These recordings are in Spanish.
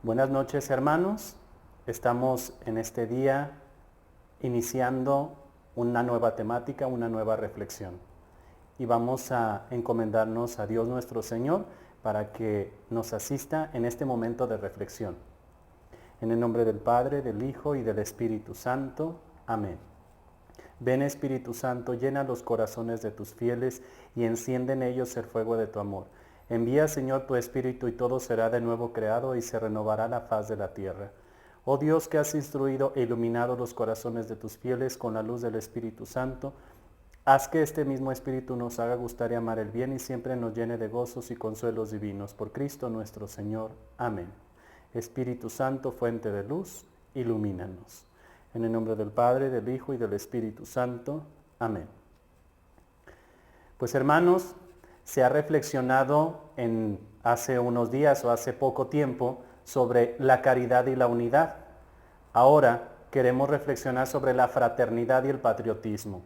Buenas noches, hermanos. Estamos en este día iniciando una nueva temática, una nueva reflexión. Y vamos a encomendarnos a Dios nuestro Señor para que nos asista en este momento de reflexión. En el nombre del Padre, del Hijo y del Espíritu Santo. Amén. Ven, Espíritu Santo, llena los corazones de tus fieles y enciende en ellos el fuego de tu amor. Envía, Señor, tu Espíritu y todo será de nuevo creado y se renovará la faz de la tierra. Oh Dios, que has instruido e iluminado los corazones de tus fieles con la luz del Espíritu Santo, haz que este mismo Espíritu nos haga gustar y amar el bien y siempre nos llene de gozos y consuelos divinos. Por Cristo nuestro Señor. Amén. Espíritu Santo, fuente de luz, ilumínanos. En el nombre del Padre, del Hijo y del Espíritu Santo. Amén. Pues hermanos, se ha reflexionado hace unos días o hace poco tiempo sobre la caridad y la unidad. Ahora queremos reflexionar sobre la fraternidad y el patriotismo.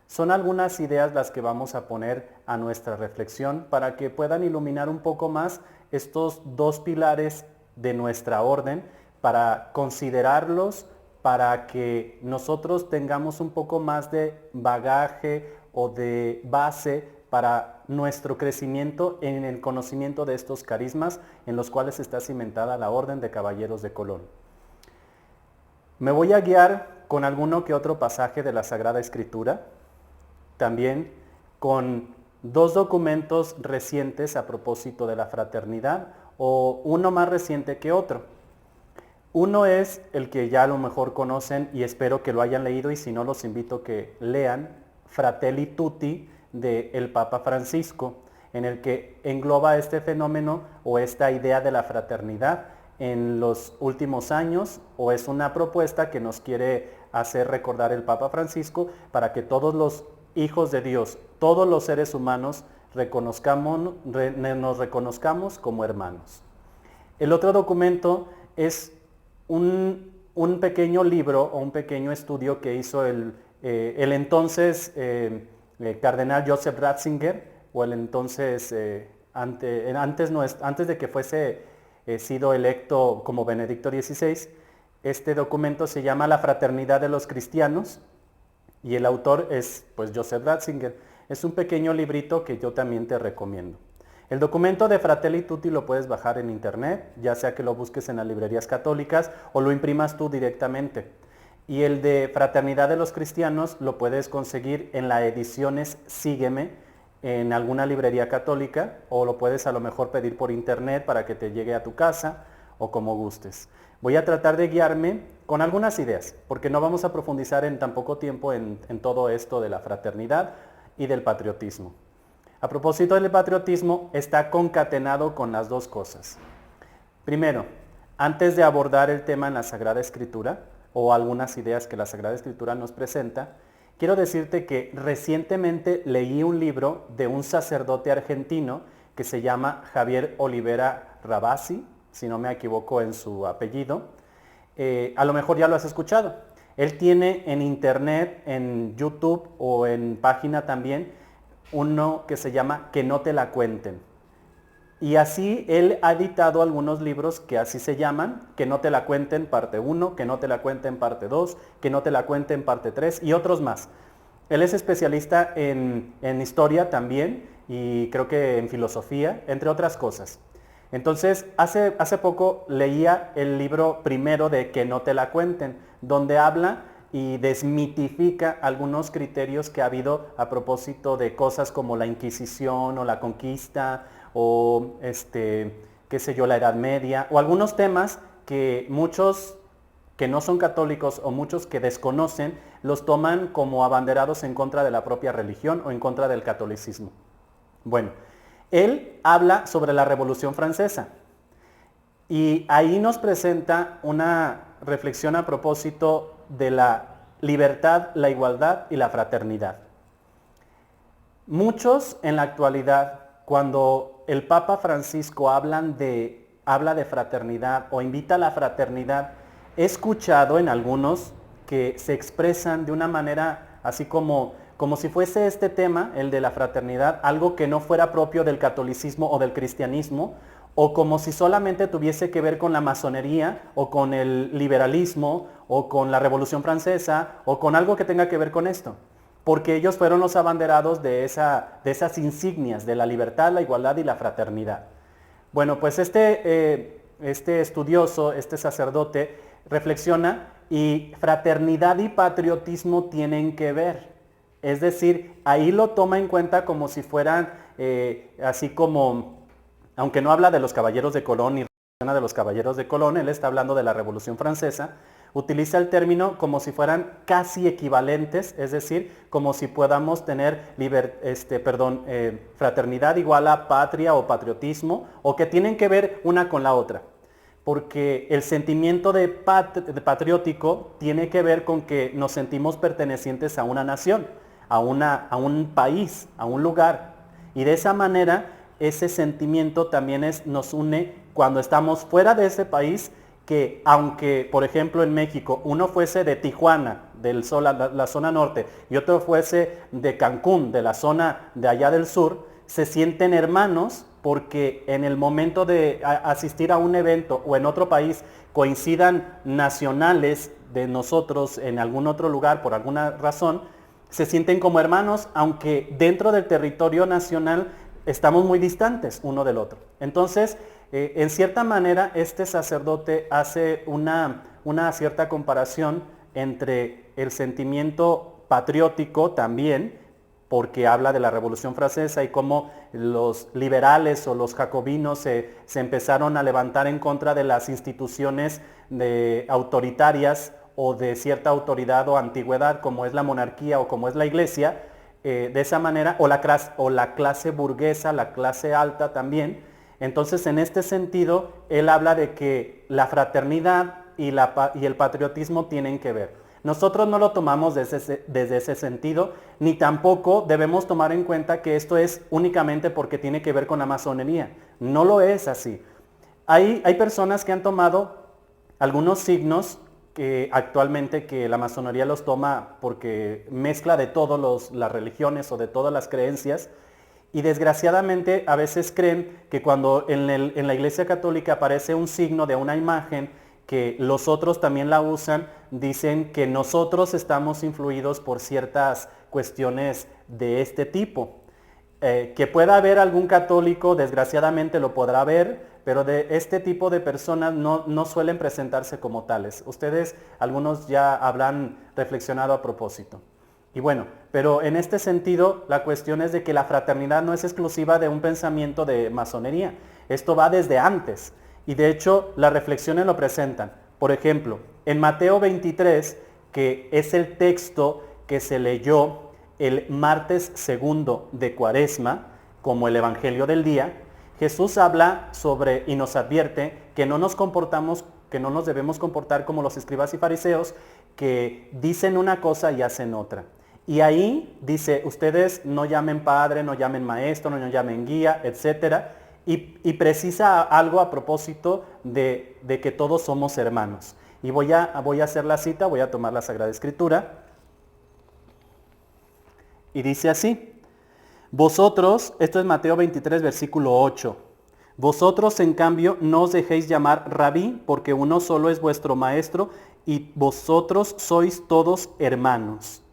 Son algunas ideas las que vamos a poner a nuestra reflexión para que puedan iluminar un poco más estos dos pilares de nuestra orden, para considerarlos, para que nosotros tengamos un poco más de bagaje o de base para nuestro crecimiento en el conocimiento de estos carismas en los cuales está cimentada la Orden de Caballeros de Colón. Me voy a guiar con alguno que otro pasaje de la Sagrada Escritura, también con dos documentos recientes a propósito de la fraternidad, o uno más reciente que otro. Uno es el que ya a lo mejor conocen y espero que lo hayan leído, y si no, los invito a que lean Fratelli Tutti del Papa Francisco, en el que engloba este fenómeno o esta idea de la fraternidad en los últimos años, o es una propuesta que nos quiere hacer recordar el Papa Francisco para que todos los hijos de Dios, todos los seres humanos, nos reconozcamos como hermanos. El otro documento es un pequeño libro o un pequeño estudio que hizo el entonces cardenal Joseph Ratzinger, o el entonces, antes de que fuese sido electo como Benedicto XVI. Este documento se llama La Fraternidad de los Cristianos y el autor es pues Joseph Ratzinger. Es un pequeño librito que yo también te recomiendo. El documento de Fratelli Tutti lo puedes bajar en internet, ya sea que lo busques en las librerías católicas o lo imprimas tú directamente. Y el de Fraternidad de los Cristianos lo puedes conseguir en las ediciones Sígueme, en alguna librería católica, o lo puedes a lo mejor pedir por internet para que te llegue a tu casa, o como gustes. Voy a tratar de guiarme con algunas ideas, porque no vamos a profundizar en tan poco tiempo en todo esto de la fraternidad y del patriotismo. A propósito del patriotismo, está concatenado con las dos cosas. Primero, antes de abordar el tema en la Sagrada Escritura, o algunas ideas que la Sagrada Escritura nos presenta, quiero decirte que recientemente leí un libro de un sacerdote argentino que se llama Javier Olivera Rabasi, si no me equivoco en su apellido. A lo mejor ya lo has escuchado. Él tiene en internet, en YouTube o en página también, uno que se llama Que no te la cuenten. Y así él ha editado algunos libros que así se llaman: Que no te la cuenten parte 1, Que no te la cuenten parte 2, Que no te la cuenten parte 3 y otros más. Él es especialista en historia también, y creo que en filosofía, entre otras cosas. Entonces, hace poco leía el libro primero de Que no te la cuenten, donde habla y desmitifica algunos criterios que ha habido a propósito de cosas como la Inquisición o la conquista, o qué sé yo, la Edad Media, o algunos temas que muchos que no son católicos o muchos que desconocen los toman como abanderados en contra de la propia religión o en contra del catolicismo. Bueno, él habla sobre la Revolución Francesa y ahí nos presenta una reflexión a propósito de la libertad, la igualdad y la fraternidad. Muchos en la actualidad, cuando el Papa Francisco habla de fraternidad o invita a la fraternidad, he escuchado en algunos que se expresan de una manera así como si fuese este tema, el de la fraternidad, algo que no fuera propio del catolicismo o del cristianismo, o como si solamente tuviese que ver con la masonería o con el liberalismo o con la Revolución Francesa o con algo que tenga que ver con esto. Porque ellos fueron los abanderados de esas insignias de la libertad, la igualdad y la fraternidad. Bueno, pues este estudioso, este sacerdote, reflexiona y fraternidad y patriotismo tienen que ver. Es decir, ahí lo toma en cuenta como si fueran, así como, aunque no habla de los caballeros de Colón ni de los caballeros de Colón, él está hablando de la Revolución Francesa, utiliza el término como si fueran casi equivalentes, es decir, como si podamos tener fraternidad igual a patria o patriotismo, o que tienen que ver una con la otra. Porque el sentimiento de patriótico tiene que ver con que nos sentimos pertenecientes a una nación, a un país, a un lugar. Y de esa manera, ese sentimiento también nos une cuando estamos fuera de ese país, que aunque, por ejemplo, en México, uno fuese de Tijuana, la zona norte, y otro fuese de Cancún, de la zona de allá del sur, se sienten hermanos porque en el momento de asistir a un evento o en otro país coincidan nacionales de nosotros en algún otro lugar por alguna razón, se sienten como hermanos, aunque dentro del territorio nacional estamos muy distantes uno del otro. Entonces, en cierta manera, este sacerdote hace una cierta comparación entre el sentimiento patriótico también, porque habla de la Revolución Francesa y cómo los liberales o los jacobinos se empezaron a levantar en contra de las instituciones autoritarias o de cierta autoridad o antigüedad, como es la monarquía o como es la iglesia, de esa manera, o la clase burguesa, la clase alta también. Entonces, en este sentido, él habla de que la fraternidad y el patriotismo tienen que ver. Nosotros no lo tomamos desde ese sentido, ni tampoco debemos tomar en cuenta que esto es únicamente porque tiene que ver con la masonería. No lo es así. Hay personas que han tomado algunos signos que actualmente que la masonería los toma porque mezcla de todas las religiones o de todas las creencias, y desgraciadamente a veces creen que cuando en la Iglesia Católica aparece un signo de una imagen, que los otros también la usan, dicen que nosotros estamos influidos por ciertas cuestiones de este tipo. Que pueda haber algún católico, desgraciadamente lo podrá ver, pero de este tipo de personas no suelen presentarse como tales. Ustedes, algunos ya habrán reflexionado a propósito. Y bueno, pero en este sentido, la cuestión es de que la fraternidad no es exclusiva de un pensamiento de masonería. Esto va desde antes. Y de hecho, las reflexiones lo presentan. Por ejemplo, en Mateo 23, que es el texto que se leyó el martes segundo de Cuaresma, como el Evangelio del día, Jesús habla sobre y nos advierte que no nos debemos comportar como los escribas y fariseos, que dicen una cosa y hacen otra. Y ahí dice, ustedes no llamen padre, no llamen maestro, no llamen guía, etcétera. Y precisa algo a propósito de que todos somos hermanos. Y voy a hacer la cita, voy a tomar la Sagrada Escritura. Y dice así, vosotros, esto es Mateo 23, versículo 8. Vosotros, en cambio, no os dejéis llamar rabí, porque uno solo es vuestro maestro, y vosotros sois todos hermanos.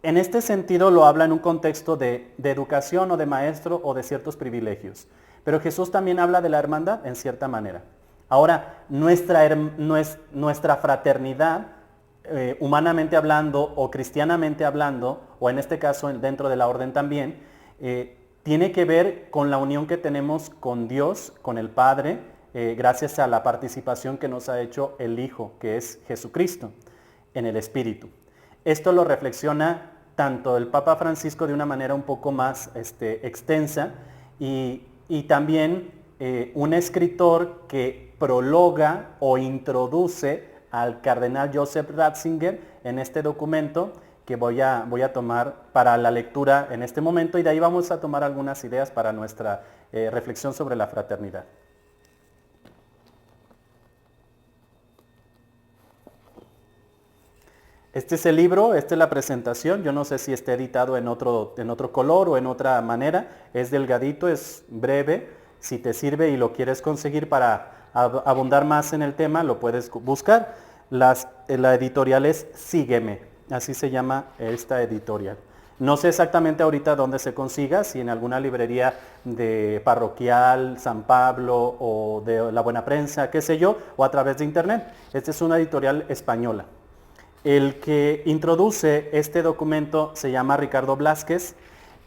En este sentido lo habla en un contexto de educación o de maestro o de ciertos privilegios. Pero Jesús también habla de la hermandad en cierta manera. Ahora, nuestra fraternidad, humanamente hablando o cristianamente hablando, o en este caso dentro de la orden también, tiene que ver con la unión que tenemos con Dios, con el Padre, gracias a la participación que nos ha hecho el Hijo, que es Jesucristo, en el Espíritu. Esto lo reflexiona tanto el Papa Francisco de una manera un poco más extensa y también un escritor que prologa o introduce al cardenal Joseph Ratzinger en este documento que voy a tomar para la lectura en este momento, y de ahí vamos a tomar algunas ideas para nuestra reflexión sobre la fraternidad. Este es el libro, esta es la presentación. Yo no sé si está editado en otro color o en otra manera. Es delgadito, es breve. Si te sirve y lo quieres conseguir para abundar más en el tema, lo puedes buscar. La editorial es Sígueme, así se llama esta editorial. No sé exactamente ahorita dónde se consiga, si en alguna librería de parroquial, San Pablo o de La Buena Prensa, qué sé yo, o a través de internet. Esta es una editorial española. El que introduce este documento se llama Ricardo Blázquez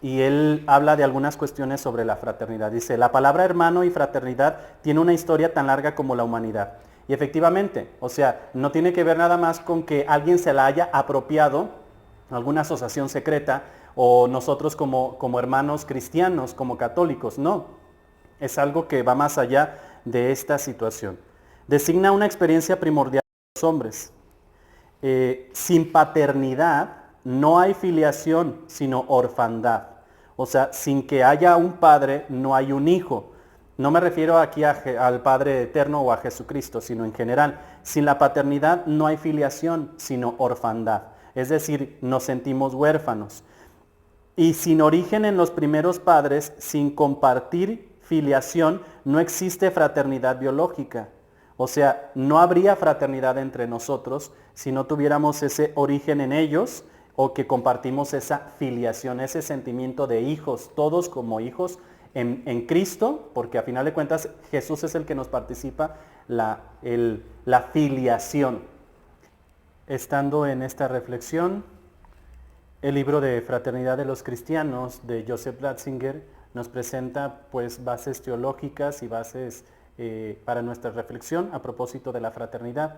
y él habla de algunas cuestiones sobre la fraternidad. Dice, la palabra hermano y fraternidad tiene una historia tan larga como la humanidad. Y efectivamente, o sea, no tiene que ver nada más con que alguien se la haya apropiado, alguna asociación secreta, o nosotros como hermanos cristianos, como católicos, no. Es algo que va más allá de esta situación. Designa una experiencia primordial de los hombres. Sin paternidad no hay filiación, sino orfandad. O sea, sin que haya un padre, no hay un hijo. No me refiero aquí al Padre Eterno o a Jesucristo, sino en general. Sin la paternidad no hay filiación, sino orfandad. Es decir, nos sentimos huérfanos. Y sin origen en los primeros padres, sin compartir filiación, no existe fraternidad biológica. O sea, no habría fraternidad entre nosotros si no tuviéramos ese origen en ellos o que compartimos esa filiación, ese sentimiento de hijos, todos como hijos en Cristo, porque a final de cuentas Jesús es el que nos participa la filiación. Estando en esta reflexión, el libro de Fraternidad de los Cristianos de Joseph Ratzinger nos presenta pues bases teológicas y bases para nuestra reflexión a propósito de la fraternidad.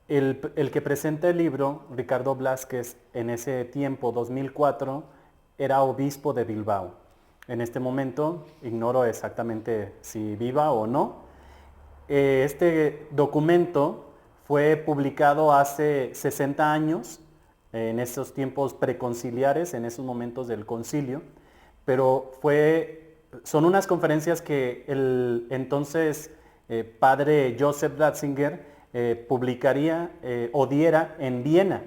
El que presenta el libro, Ricardo Blázquez, en ese tiempo, 2004, era obispo de Bilbao. En este momento, ignoro exactamente si viva o no. Este documento fue publicado hace 60 años, en esos tiempos preconciliares, en esos momentos del concilio, pero son unas conferencias que el entonces padre Joseph Ratzinger publicaría o diera en Viena.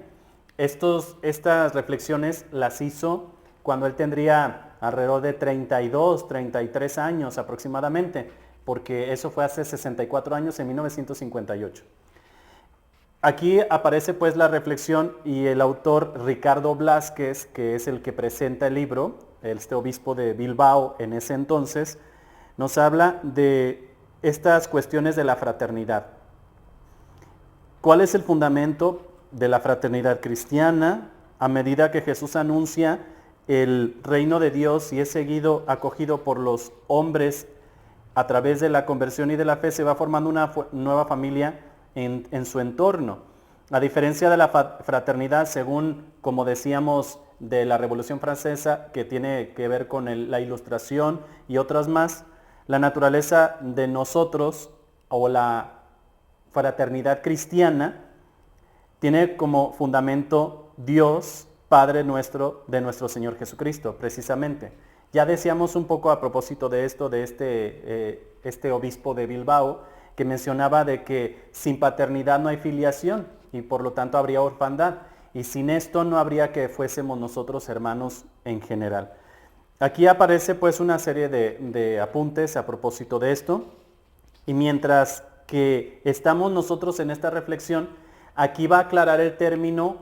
Estas reflexiones las hizo cuando él tendría alrededor de 32, 33 años aproximadamente, porque eso fue hace 64 años, en 1958. Aquí aparece pues la reflexión y el autor Ricardo Blázquez, que es el que presenta el libro, este obispo de Bilbao en ese entonces, nos habla de estas cuestiones de la fraternidad. ¿Cuál es el fundamento de la fraternidad cristiana? A medida que Jesús anuncia el reino de Dios y es acogido por los hombres a través de la conversión y de la fe, se va formando una nueva familia en su entorno. A diferencia de la fraternidad, según, como decíamos, de la Revolución Francesa, que tiene que ver con la Ilustración y otras más, la naturaleza de nosotros o la fraternidad cristiana tiene como fundamento Dios, Padre nuestro, de nuestro Señor Jesucristo, precisamente. Ya decíamos un poco a propósito de esto, de este obispo de Bilbao, que mencionaba de que sin paternidad no hay filiación y por lo tanto habría orfandad. Y sin esto no habría que fuésemos nosotros hermanos en general. Aquí aparece pues una serie de apuntes a propósito de esto. Y mientras que estamos nosotros en esta reflexión, aquí va a aclarar el término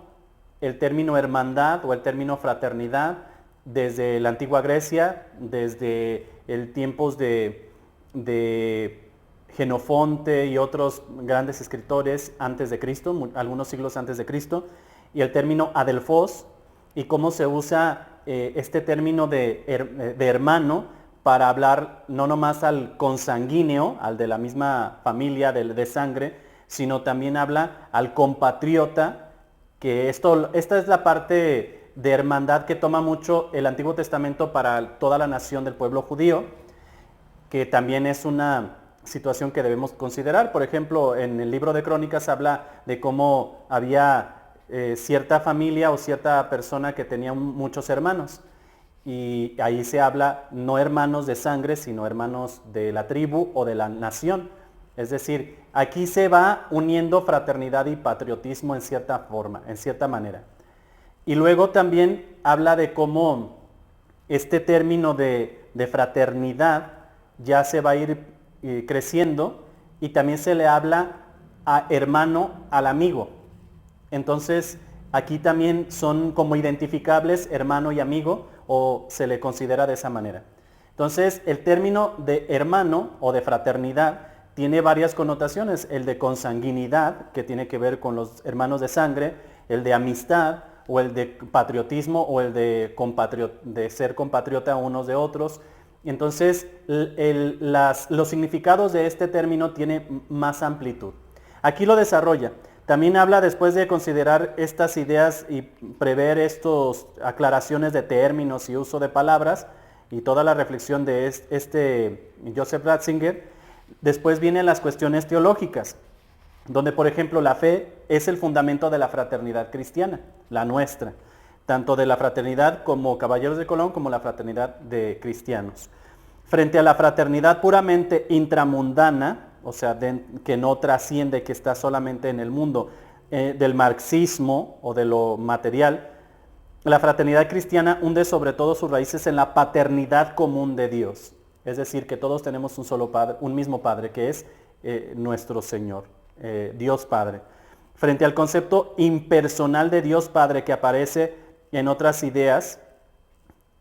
hermandad o el término fraternidad desde la antigua Grecia, desde el tiempos de Jenofonte y otros grandes escritores antes de Cristo, algunos siglos antes de Cristo, y el término adelphos, y cómo se usa este término de hermano para hablar no nomás al consanguíneo, al de la misma familia de sangre, sino también habla al compatriota, que esta es la parte de hermandad que toma mucho el Antiguo Testamento para toda la nación del pueblo judío, que también es una situación que debemos considerar. Por ejemplo, en el libro de Crónicas habla de cómo había cierta familia o cierta persona que tenía muchos hermanos. Y ahí se habla no hermanos de sangre, sino hermanos de la tribu o de la nación. Es decir, aquí se va uniendo fraternidad y patriotismo en cierta forma, en cierta manera. Y luego también habla de cómo este término de fraternidad ya se va a ir creciendo, y también se le habla a hermano al amigo. Entonces, aquí también son como identificables hermano y amigo, o se le considera de esa manera. Entonces, el término de hermano o de fraternidad tiene varias connotaciones. El de consanguinidad, que tiene que ver con los hermanos de sangre, el de amistad, o el de patriotismo, o el de ser compatriota unos de otros. Entonces, los significados de este término tienen más amplitud. Aquí lo desarrolla. También habla, después de considerar estas ideas y prever estas aclaraciones de términos y uso de palabras, y toda la reflexión de este Joseph Ratzinger, después vienen las cuestiones teológicas, donde por ejemplo la fe es el fundamento de la fraternidad cristiana, la nuestra, tanto de la fraternidad como Caballeros de Colón como la fraternidad de cristianos. Frente a la fraternidad puramente intramundana, o sea, que no trasciende, que está solamente en el mundo del marxismo o de lo material, la fraternidad cristiana hunde sobre todo sus raíces en la paternidad común de Dios. Es decir, que todos tenemos un solo Padre, un mismo Padre, que es nuestro Señor, Dios Padre. Frente al concepto impersonal de Dios Padre que aparece en otras ideas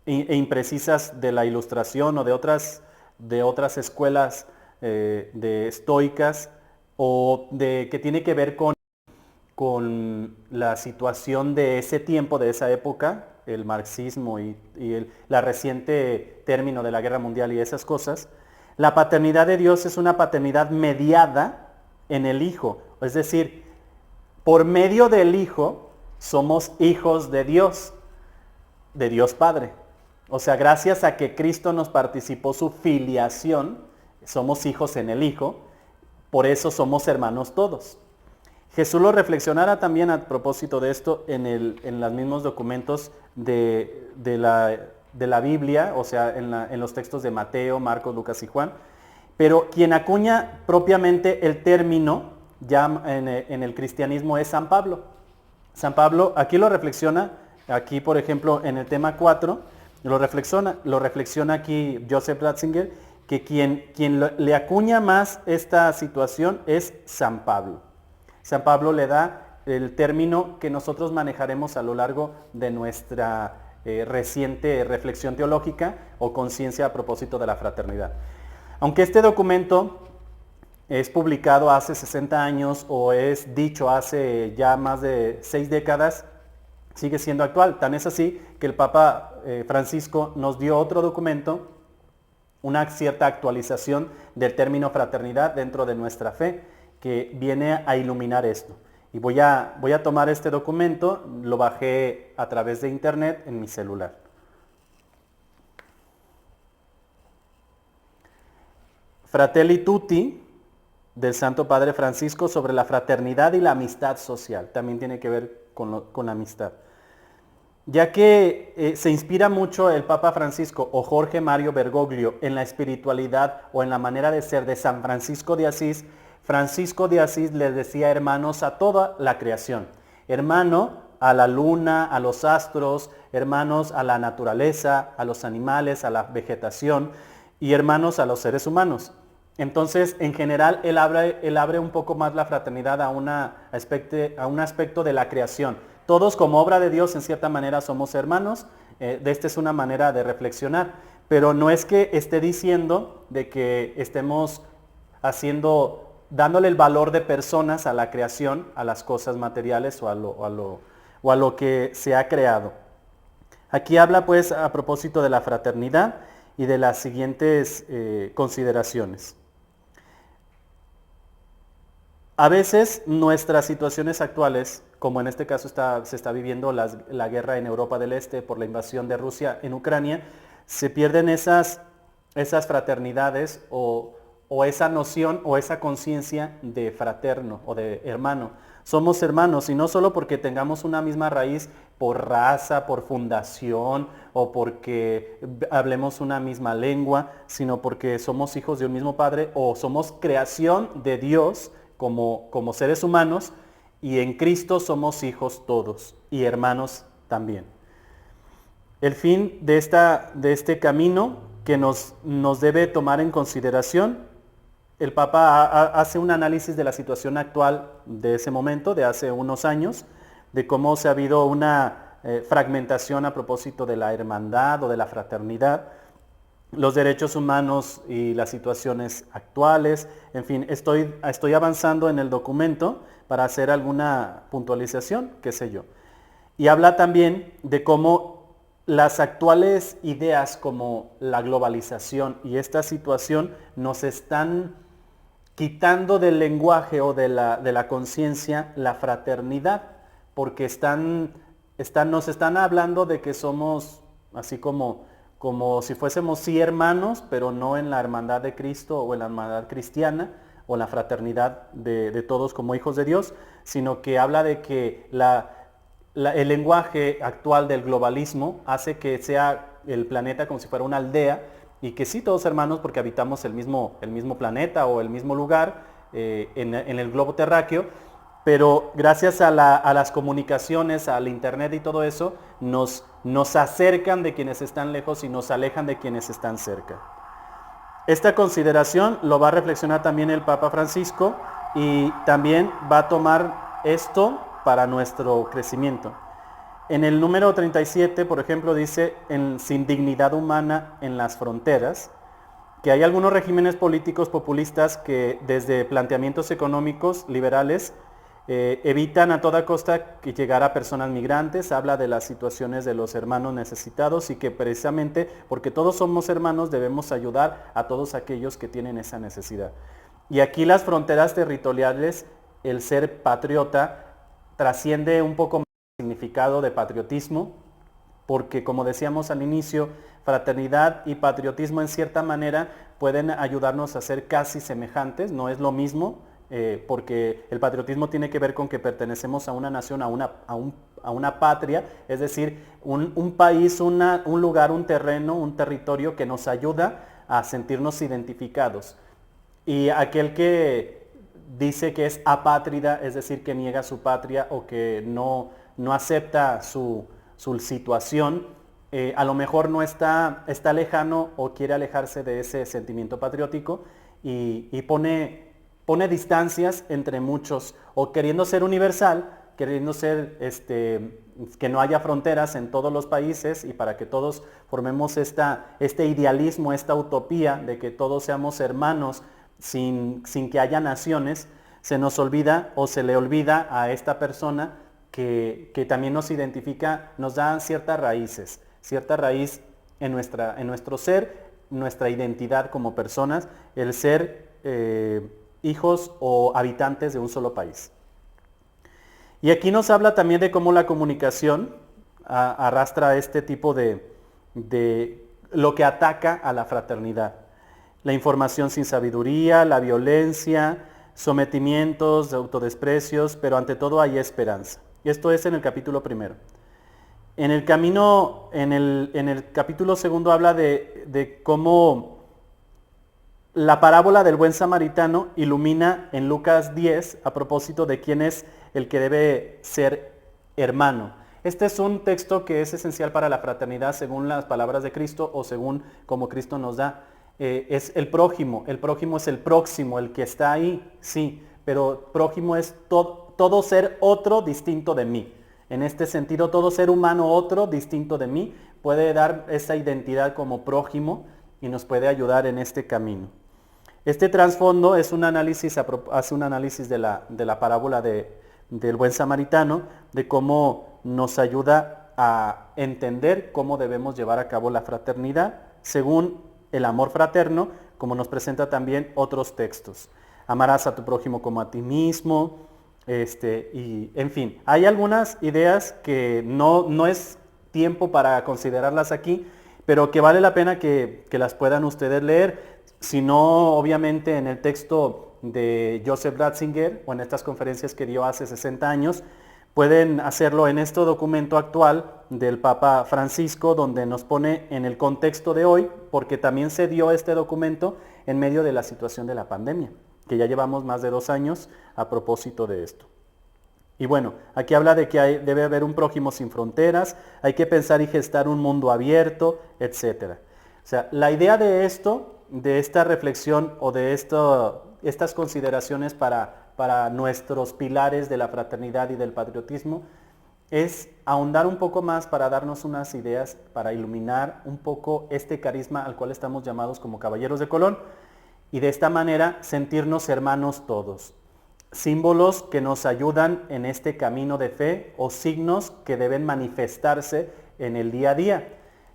e imprecisas de la Ilustración o de otras escuelas de estoicas, o que tiene que ver con la situación de ese tiempo, de esa época, el marxismo y la reciente término de la guerra mundial y esas cosas. La paternidad de Dios es una paternidad mediada en el Hijo, es decir, por medio del Hijo somos hijos de Dios Padre. O sea, gracias a que Cristo nos participó su filiación, somos hijos en el Hijo, por eso somos hermanos todos. Jesús lo reflexionará también a propósito de esto en los mismos documentos de la Biblia, o sea, en los textos de Mateo, Marcos, Lucas y Juan. Pero quien acuña propiamente el término ya en el cristianismo es San Pablo. San Pablo aquí lo reflexiona, aquí por ejemplo en el tema 4, lo reflexiona aquí Joseph Ratzinger, que quien le acuña más esta situación es San Pablo. San Pablo le da el término que nosotros manejaremos a lo largo de nuestra reciente reflexión teológica o conciencia a propósito de la fraternidad. Aunque este documento es publicado hace 60 años o es dicho hace ya más de 6 décadas, sigue siendo actual. Tan es así que el Papa Francisco nos dio otro documento, una cierta actualización del término fraternidad dentro de nuestra fe, que viene a iluminar esto. Y voy a tomar este documento, lo bajé a través de internet en mi celular. Fratelli Tutti, del Santo Padre Francisco, sobre la fraternidad y la amistad social. También tiene que ver con la amistad. Ya que se inspira mucho el Papa Francisco o Jorge Mario Bergoglio en la espiritualidad o en la manera de ser de San Francisco de Asís, Francisco de Asís les decía hermanos a toda la creación. Hermano a la luna, a los astros, hermanos a la naturaleza, a los animales, a la vegetación, y hermanos a los seres humanos. Entonces, en general, él abre un poco más la fraternidad a un aspecto de la creación. Todos como obra de Dios, en cierta manera, somos hermanos. Esta es una manera de reflexionar. Pero no es que esté diciendo de que estemos dándole el valor de personas a la creación, a las cosas materiales o a lo que se ha creado. Aquí habla pues a propósito de la fraternidad y de las siguientes consideraciones. A veces nuestras situaciones actuales, como en este caso se está viviendo la guerra en Europa del Este por la invasión de Rusia en Ucrania, se pierden esas fraternidades o esa noción o esa conciencia de fraterno o de hermano. Somos hermanos, y no solo porque tengamos una misma raíz por raza, por fundación o porque hablemos una misma lengua, sino porque somos hijos de un mismo Padre o somos creación de Dios como seres humanos, y en Cristo somos hijos todos y hermanos también. El fin de este camino que nos debe tomar en consideración. El Papa hace un análisis de la situación actual de ese momento, de hace unos años, de cómo se ha habido una fragmentación a propósito de la hermandad o de la fraternidad, los derechos humanos y las situaciones actuales. En fin, estoy avanzando en el documento para hacer alguna puntualización, qué sé yo. Y habla también de cómo las actuales ideas como la globalización y esta situación nos están quitando del lenguaje o de la conciencia la fraternidad, porque nos están hablando de que somos así como si fuésemos sí hermanos, pero no en la hermandad de Cristo o en la hermandad cristiana o la fraternidad de todos como hijos de Dios, sino que habla de que el lenguaje actual del globalismo hace que sea el planeta como si fuera una aldea, y que sí, todos hermanos porque habitamos el mismo planeta o el mismo lugar en el globo terráqueo, pero gracias a las comunicaciones, al internet y todo eso, nos acercan de quienes están lejos y nos alejan de quienes están cerca. Esta consideración lo va a reflexionar también el Papa Francisco, y también va a tomar esto para nuestro crecimiento. En el número 37, por ejemplo, dice, sin dignidad humana en las fronteras, que hay algunos regímenes políticos populistas que desde planteamientos económicos liberales evitan a toda costa que llegara a personas migrantes. Habla de las situaciones de los hermanos necesitados y que precisamente porque todos somos hermanos debemos ayudar a todos aquellos que tienen esa necesidad. Y aquí las fronteras territoriales, el ser patriota, trasciende un poco más el significado de patriotismo, porque como decíamos al inicio, fraternidad y patriotismo en cierta manera pueden ayudarnos a ser casi semejantes, no es lo mismo, porque el patriotismo tiene que ver con que pertenecemos a una nación, a una patria, es decir, un país, un lugar, un terreno, un territorio que nos ayuda a sentirnos identificados. Y aquel que dice que es apátrida, es decir, que niega su patria o que no acepta su situación, a lo mejor no está lejano o quiere alejarse de ese sentimiento patriótico y pone distancias entre muchos, o queriendo ser universal, queriendo ser que no haya fronteras en todos los países y para que todos formemos este idealismo, esta utopía de que todos seamos hermanos sin que haya naciones. Se nos olvida o se le olvida a esta persona que también nos identifica, nos da cierta raíz en nuestro ser, nuestra identidad como personas, el ser hijos o habitantes de un solo país. Y aquí nos habla también de cómo la comunicación arrastra este tipo de lo que ataca a la fraternidad. La información sin sabiduría, la violencia, sometimientos, autodesprecios, pero ante todo hay esperanza. Y esto es en el capítulo primero. En el capítulo segundo habla de cómo la parábola del buen samaritano ilumina en Lucas 10 a propósito de quién es el que debe ser hermano. Este es un texto que es esencial para la fraternidad según las palabras de Cristo o según como Cristo nos da. Es el prójimo es el próximo, el que está ahí, sí, pero prójimo es todo ser otro distinto de mí. En este sentido, todo ser humano otro distinto de mí puede dar esa identidad como prójimo y nos puede ayudar en este camino. Este trasfondo es hace un análisis de la parábola del buen samaritano, de cómo nos ayuda a entender cómo debemos llevar a cabo la fraternidad según el amor fraterno, como nos presenta también otros textos. Amarás a tu prójimo como a ti mismo, y en fin, hay algunas ideas que no es tiempo para considerarlas aquí, pero que vale la pena que las puedan ustedes leer. Si no, obviamente en el texto de Joseph Ratzinger o en estas conferencias que dio hace 60 años, pueden hacerlo en este documento actual del Papa Francisco, donde nos pone en el contexto de hoy, porque también se dio este documento en medio de la situación de la pandemia, que ya llevamos más de 2 años a propósito de esto. Y bueno, aquí habla de que debe haber un prójimo sin fronteras, hay que pensar y gestar un mundo abierto, etc. sea, la idea de esto, de esta reflexión o de estas consideraciones para nuestros pilares de la fraternidad y del patriotismo, es ahondar un poco más para darnos unas ideas, para iluminar un poco este carisma al cual estamos llamados como caballeros de Colón y de esta manera sentirnos hermanos todos. Símbolos que nos ayudan en este camino de fe o signos que deben manifestarse en el día a día.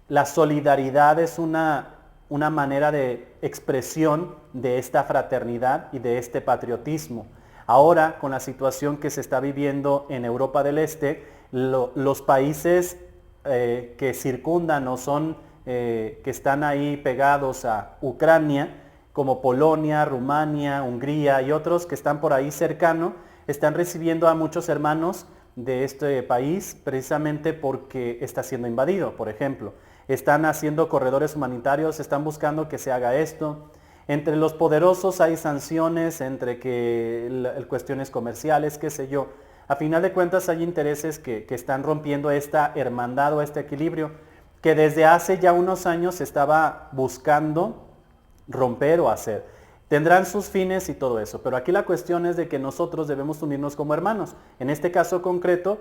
La solidaridad es una manera de expresión de esta fraternidad y de este patriotismo. Ahora, con la situación que se está viviendo en Europa del Este, los países que circundan o que están ahí pegados a Ucrania, como Polonia, Rumania, Hungría y otros que están por ahí cercano, están recibiendo a muchos hermanos de este país precisamente porque está siendo invadido, por ejemplo. Están haciendo corredores humanitarios, están buscando que se haga esto. Entre los poderosos hay sanciones, entre cuestiones comerciales, qué sé yo. A final de cuentas hay intereses que están rompiendo esta hermandad o este equilibrio que desde hace ya unos años se estaba buscando romper o hacer. Tendrán sus fines y todo eso, pero aquí la cuestión es de que nosotros debemos unirnos como hermanos. En este caso concreto,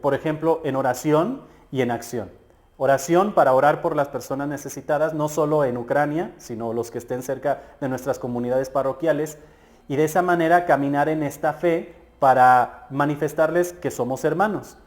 por ejemplo, en oración y en acción. Oración para orar por las personas necesitadas, no solo en Ucrania, sino los que estén cerca de nuestras comunidades parroquiales, y de esa manera caminar en esta fe para manifestarles que somos hermanos.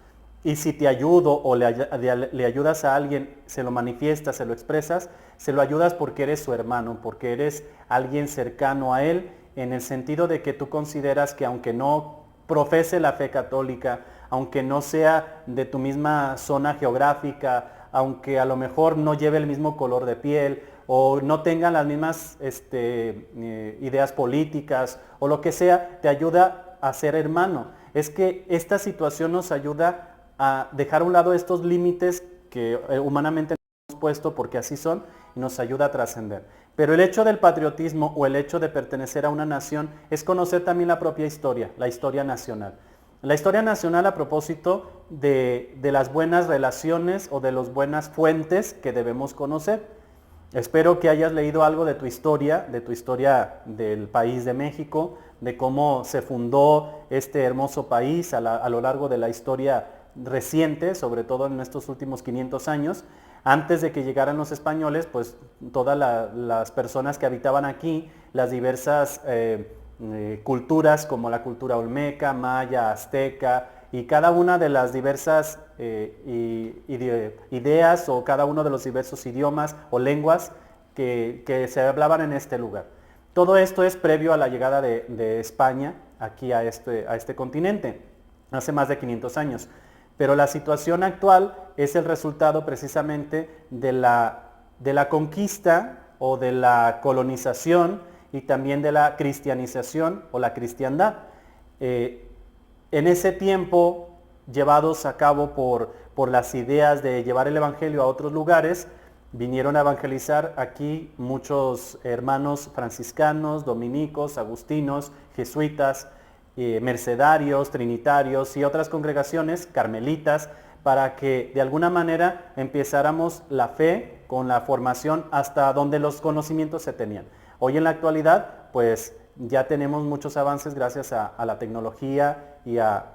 Y si te ayudo o le ayudas a alguien, se lo manifiestas, se lo expresas, se lo ayudas porque eres su hermano, porque eres alguien cercano a él, en el sentido de que tú consideras que aunque no profese la fe católica, aunque no sea de tu misma zona geográfica, aunque a lo mejor no lleve el mismo color de piel o no tenga las mismas ideas políticas o lo que sea, te ayuda a ser hermano. Es que esta situación nos ayuda a dejar a un lado estos límites que humanamente hemos puesto porque así son y nos ayuda a trascender. Pero el hecho del patriotismo o el hecho de pertenecer a una nación es conocer también la propia historia, la historia nacional. La historia nacional a propósito de las buenas relaciones o de las buenas fuentes que debemos conocer. Espero que hayas leído algo de tu historia del país de México, de cómo se fundó este hermoso país a lo largo de la historia reciente, sobre todo en estos últimos 500 años. Antes de que llegaran los españoles, pues todas las personas que habitaban aquí, las diversas culturas como la cultura olmeca, maya, azteca y cada una de las diversas ideas o cada uno de los diversos idiomas o lenguas que se hablaban en este lugar. Todo esto es previo a la llegada de España aquí a este continente, hace más de 500 años. Pero la situación actual es el resultado precisamente de la conquista o de la colonización y también de la cristianización o la cristiandad. En ese tiempo, llevados a cabo por las ideas de llevar el evangelio a otros lugares, vinieron a evangelizar aquí muchos hermanos franciscanos, dominicos, agustinos, jesuitas, mercedarios, trinitarios y otras congregaciones carmelitas para que de alguna manera empezáramos la fe con la formación hasta donde los conocimientos se tenían. Hoy en la actualidad pues ya tenemos muchos avances gracias a la tecnología y a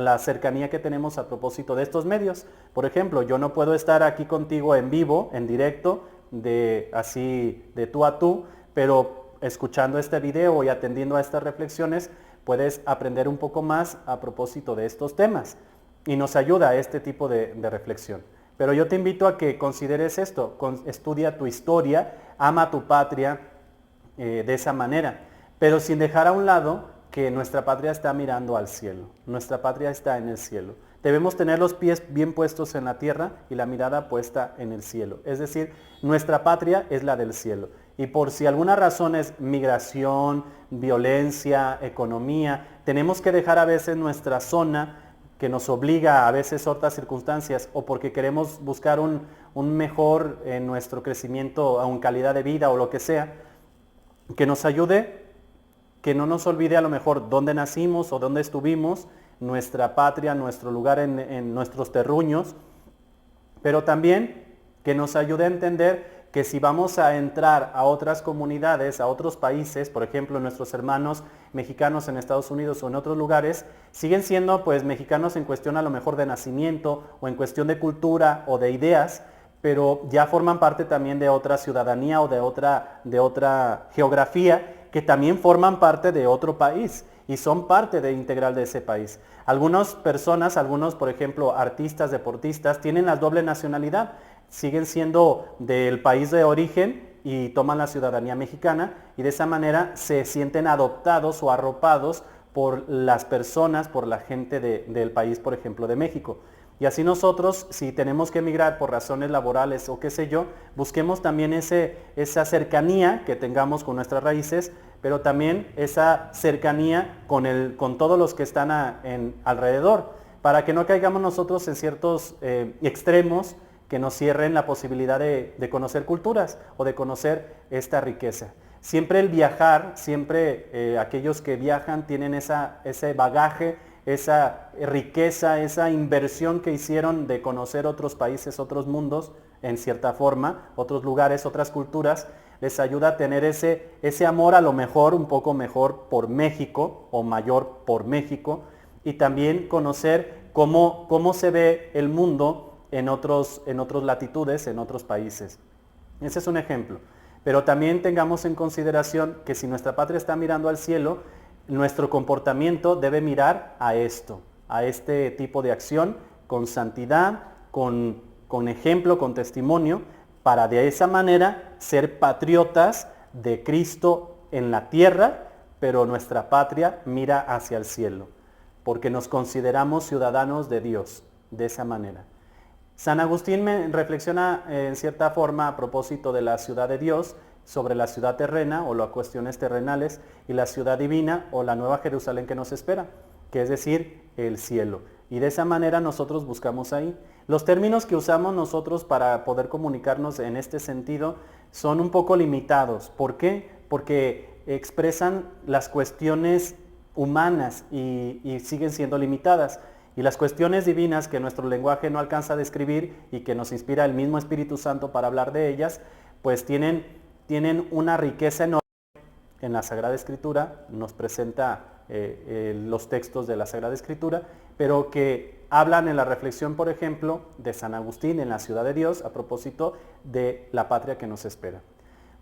la cercanía que tenemos a propósito de estos medios. Por ejemplo, yo no puedo estar aquí contigo en vivo, en directo, de tú a tú, pero escuchando este video y atendiendo a estas reflexiones, puedes aprender un poco más a propósito de estos temas y nos ayuda a este tipo de reflexión. Pero yo te invito a que consideres esto, estudia tu historia, ama tu patria de esa manera, pero sin dejar a un lado que nuestra patria está mirando al cielo, nuestra patria está en el cielo. Debemos tener los pies bien puestos en la tierra y la mirada puesta en el cielo. Es decir, nuestra patria es la del cielo. Y por si alguna razón es migración, violencia, economía, tenemos que dejar a veces nuestra zona que nos obliga a veces otras circunstancias o porque queremos buscar un mejor en nuestro crecimiento o en calidad de vida o lo que sea, que nos ayude, que no nos olvide a lo mejor dónde nacimos o dónde estuvimos, nuestra patria, nuestro lugar en nuestros terruños, pero también que nos ayude a entender que si vamos a entrar a otras comunidades, a otros países, por ejemplo, nuestros hermanos mexicanos en Estados Unidos o en otros lugares, siguen siendo pues mexicanos en cuestión a lo mejor de nacimiento o en cuestión de cultura o de ideas, pero ya forman parte también de otra ciudadanía o de otra geografía que también forman parte de otro país y son parte integral de ese país. Algunas personas, algunos por ejemplo artistas, deportistas, tienen la doble nacionalidad, siguen siendo del país de origen y toman la ciudadanía mexicana y de esa manera se sienten adoptados o arropados por las personas, por la gente del país, por ejemplo, de México. Y así nosotros, si tenemos que emigrar por razones laborales o qué sé yo, busquemos también esa cercanía que tengamos con nuestras raíces, pero también esa cercanía con todos los que están alrededor, para que no caigamos nosotros en ciertos extremos que nos cierren la posibilidad de conocer culturas o de conocer esta riqueza. Siempre el viajar, siempre aquellos que viajan tienen ese bagaje, esa riqueza, esa inversión que hicieron de conocer otros países, otros mundos, en cierta forma, otros lugares, otras culturas, les ayuda a tener ese amor a lo mejor, un poco mejor por México o mayor por México y también conocer cómo se ve el mundo en otras latitudes, en otros países. Ese es un ejemplo. Pero también tengamos en consideración que si nuestra patria está mirando al cielo, nuestro comportamiento debe mirar a esto, a este tipo de acción, con santidad, con ejemplo, con testimonio, para de esa manera ser patriotas de Cristo en la tierra, pero nuestra patria mira hacia el cielo, porque nos consideramos ciudadanos de Dios, de esa manera. San Agustín reflexiona en cierta forma a propósito de la ciudad de Dios, sobre la ciudad terrena o las cuestiones terrenales y la ciudad divina o la nueva Jerusalén que nos espera, que es decir, el cielo. Y de esa manera nosotros buscamos ahí. Los términos que usamos nosotros para poder comunicarnos en este sentido son un poco limitados. ¿Por qué? Porque expresan las cuestiones humanas y siguen siendo limitadas. Y las cuestiones divinas que nuestro lenguaje no alcanza a describir y que nos inspira el mismo Espíritu Santo para hablar de ellas, pues tienen una riqueza enorme en la Sagrada Escritura, nos presenta los textos de la Sagrada Escritura, pero que hablan en la reflexión, por ejemplo, de San Agustín en la ciudad de Dios, a propósito de la patria que nos espera.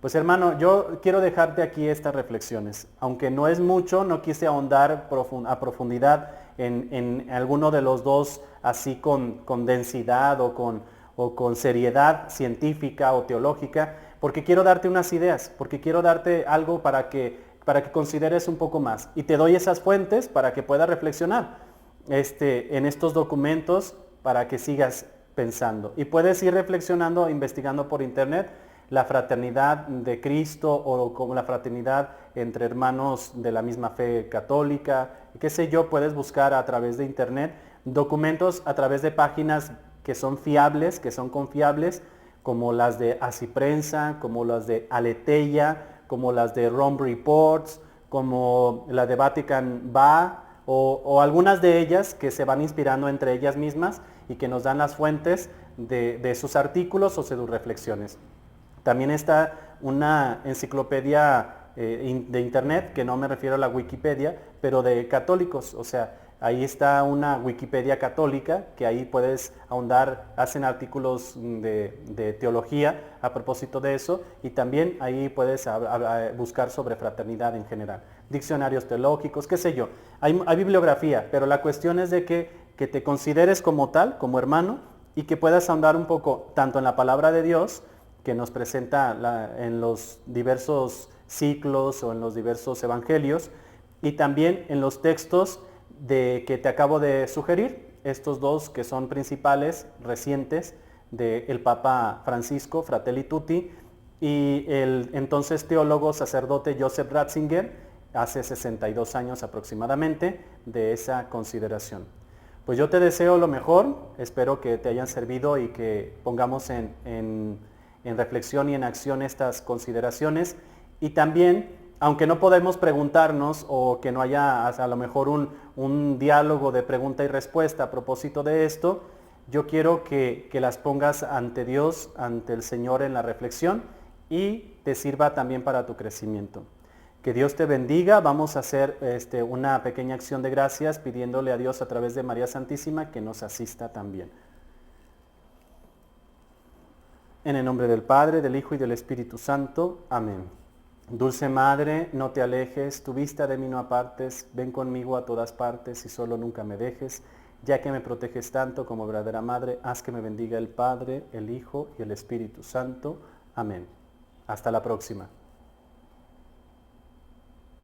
Pues hermano, yo quiero dejarte aquí estas reflexiones. Aunque no es mucho, no quise ahondar a profundidad en alguno de los dos, así con densidad o con seriedad científica o teológica, porque quiero darte unas ideas, porque quiero darte algo para que consideres un poco más. Y te doy esas fuentes para que puedas reflexionar en estos documentos para que sigas pensando. Y puedes ir reflexionando, investigando por internet la fraternidad de Cristo o como la fraternidad entre hermanos de la misma fe católica, qué sé yo, puedes buscar a través de internet documentos a través de páginas que son fiables, que son confiables, como las de Asiprensa, como las de Aleteia, como las de Rome Reports, como la de Vatican Va, o algunas de ellas que se van inspirando entre ellas mismas y que nos dan las fuentes de sus artículos o de sus reflexiones. También está una enciclopedia de internet, que no me refiero a la Wikipedia, pero de católicos, o sea, ahí está una Wikipedia católica, que ahí puedes ahondar, hacen artículos de teología a propósito de eso, y también ahí puedes buscar sobre fraternidad en general. Diccionarios teológicos, qué sé yo. Hay bibliografía, pero la cuestión es de que te consideres como tal, como hermano, y que puedas ahondar un poco tanto en la palabra de Dios, que nos presenta en los diversos ciclos o en los diversos evangelios, y también en los textos que te acabo de sugerir, estos dos que son principales, recientes, del Papa Francisco, Fratelli Tutti, y el entonces teólogo sacerdote Joseph Ratzinger, hace 62 años aproximadamente, de esa consideración. Pues yo te deseo lo mejor, espero que te hayan servido y que pongamos en reflexión y en acción estas consideraciones, y también, aunque no podemos preguntarnos o que no haya a lo mejor un diálogo de pregunta y respuesta a propósito de esto, Yo quiero que las pongas ante Dios, ante el Señor en la reflexión y te sirva también para tu crecimiento. Que Dios te bendiga. Vamos a hacer una pequeña acción de gracias pidiéndole a Dios a través de María Santísima que nos asista también. En el nombre del Padre, del Hijo y del Espíritu Santo. Amén. Dulce Madre, no te alejes, tu vista de mí no apartes, ven conmigo a todas partes y solo nunca me dejes, ya que me proteges tanto como verdadera Madre, haz que me bendiga el Padre, el Hijo y el Espíritu Santo. Amén. Hasta la próxima.